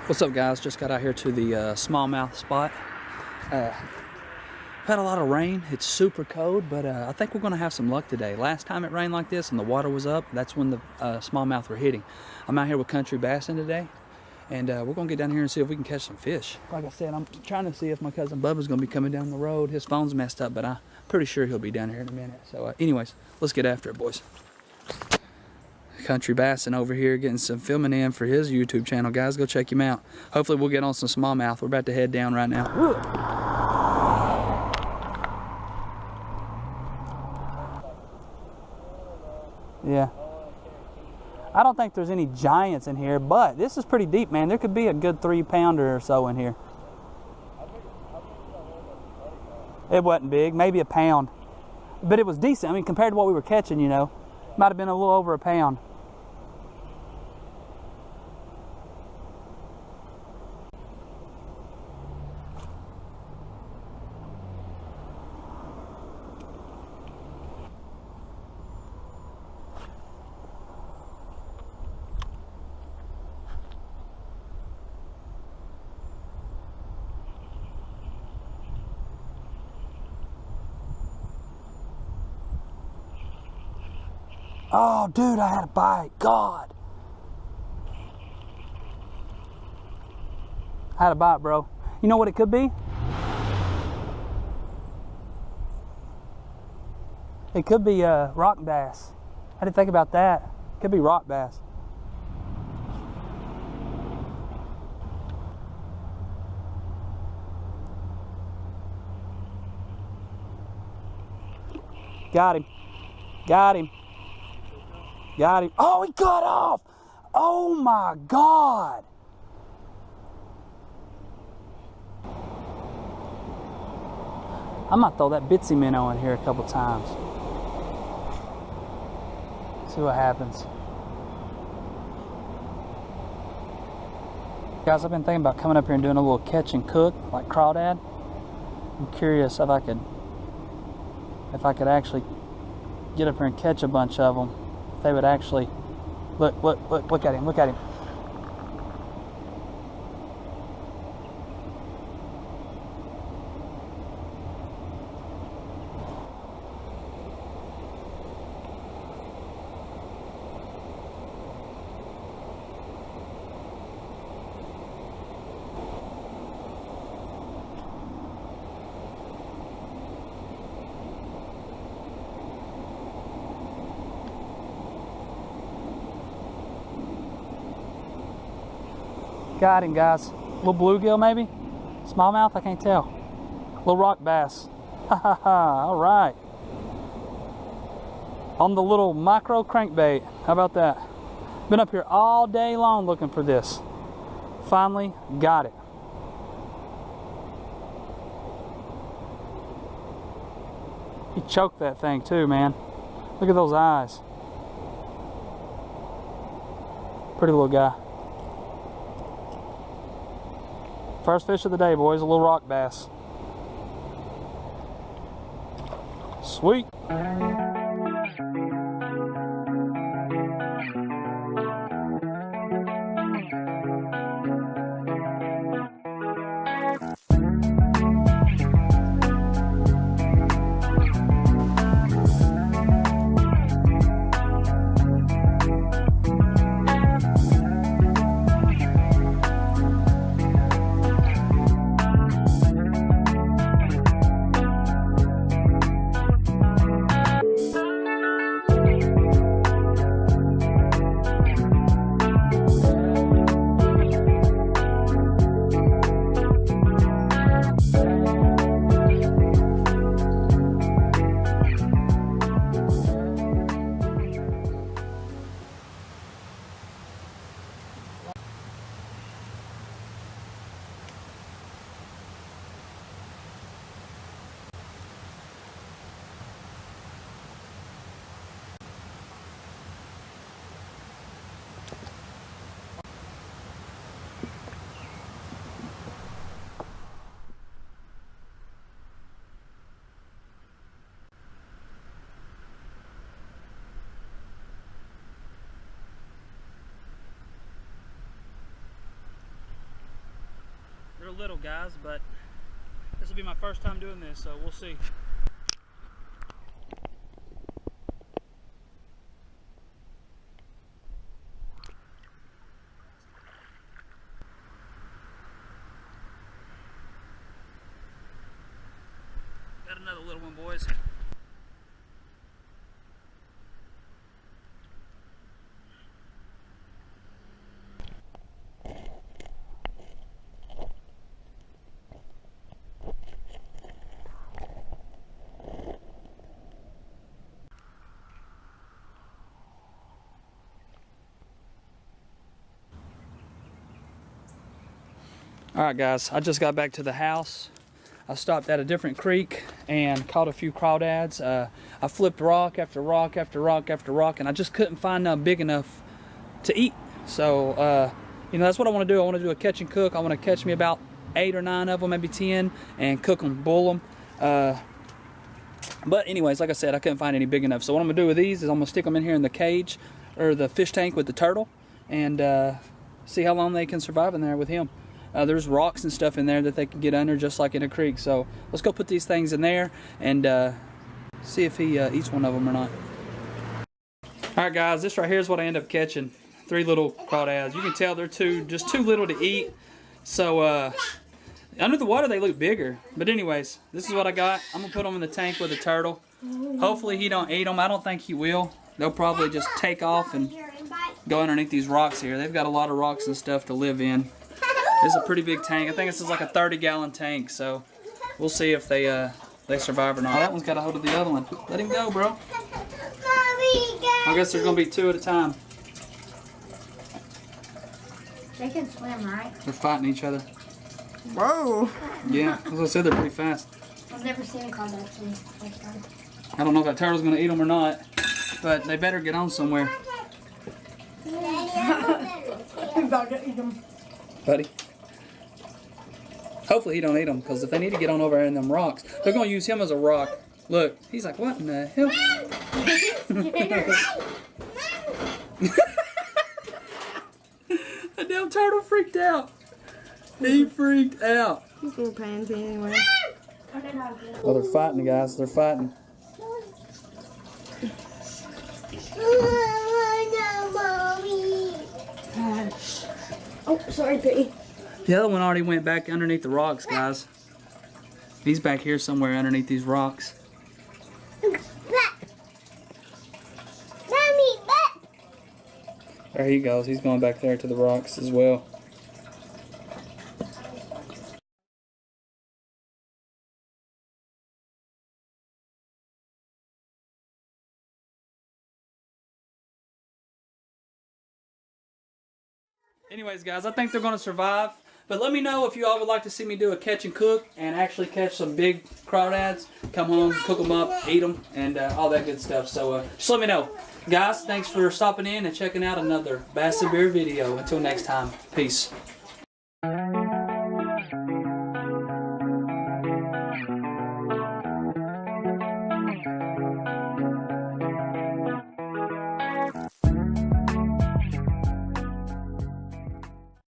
What's up, guys? Just got out here to the smallmouth spot. Had a lot of rain. It's super cold, but I think we're going to have some luck today. Last time it rained like this and the water was up, that's when the smallmouth were hitting. I'm out here with Country Bassin today, and we're going to get down here and see if we can catch some fish. Like I said, I'm trying to see if my cousin Bubba's going to be coming down the road. His phone's messed up, but I'm pretty sure he'll be down here in a minute. So anyways, let's get after it, boys. Country Bassin over here getting some filming in for his YouTube channel. Guys, go check him out. Hopefully we'll get on some smallmouth. We're about to head down right now. Yeah. I don't think there's any giants in here, but this is pretty deep, man. There could be a good 3-pounder or so in here. It wasn't big, maybe a pound. But it was decent. I mean, compared to what we were catching, you know. Might have been a little over a pound. Oh, dude, I had a bite. God. I had a bite, bro. You know what it could be? It could be rock bass. I didn't think about that. It could be rock bass. Got him. Got him. Got him. Oh, he got off. Oh my God. I might throw that bitsy minnow in here a couple times. See what happens. Guys, I've been thinking about coming up here and doing a little catch and cook like Crawdad. I'm curious if I could actually get up here and catch a bunch of them. They would actually look at him, look at him. Got him, guys. Little bluegill, maybe? Smallmouth, I can't tell. Little rock bass. Ha ha ha, all right. On the little micro crankbait. How about that? Been up here all day long looking for this. Finally got it. He choked that thing too, man. Look at those eyes. Pretty little guy. First fish of the day, boys, a little rock bass. Sweet. real little, guys, but this will be my first time doing this, so we'll see. Got another little one, boys. Alright guys, I just got back to the house. I stopped at a different creek and caught a few crawdads. I flipped rock after rock after rock after rock, and I just couldn't find none big enough to eat. So, you know, that's what I want to do. I want to do a catch and cook. I want to catch me about 8 or 9 of them, maybe 10, and cook them, boil them. But anyways, like I said, I couldn't find any big enough. So what I'm going to do with these is I'm going to stick them in here in the cage, or the fish tank with the turtle, and see how long they can survive in there with him. There's rocks and stuff in there that they can get under, just like in a creek. So let's go put these things in there and see if he eats one of them or not. Alright guys, this right here is what I end up catching. 3 little crawdads. You can tell they're just too little to eat. So under the water they look bigger. But anyways, this is what I got. I'm going to put them in the tank with the turtle. Hopefully he don't eat them. I don't think he will. They'll probably just take off and go underneath these rocks here. They've got a lot of rocks and stuff to live in. It's a pretty big tank. I think this is like a 30-gallon tank, so we'll see if they survive or not. Oh, that one's got a hold of the other one. Let him go, bro. I guess there's gonna be 2 at a time. They can swim, right? They're fighting each other. Whoa. Yeah, as I said, they're pretty fast. I've never seen crawdads like that. I don't know if that turtle's gonna eat them or not, but they better get on somewhere. I'm about to eat them. Buddy. Hopefully he don't eat them, because if they need to get on over in them rocks, they're going to use him as a rock. Look, he's like, what in the hell? The damn turtle freaked out. He freaked out. He's a little pansy anyway. Oh, they're fighting, guys. They're fighting. Oh, sorry, Piggy. The other one already went back underneath the rocks, guys. He's back here somewhere underneath these rocks. There he goes. He's going back there to the rocks as well. Anyways, guys, I think they're going to survive. But let me know if you all would like to see me do a catch and cook and actually catch some big crawdads. Come home, cook them up, eat them, and all that good stuff. So just let me know. Guys, thanks for stopping in and checking out another Bass and Beer video. Until next time, peace.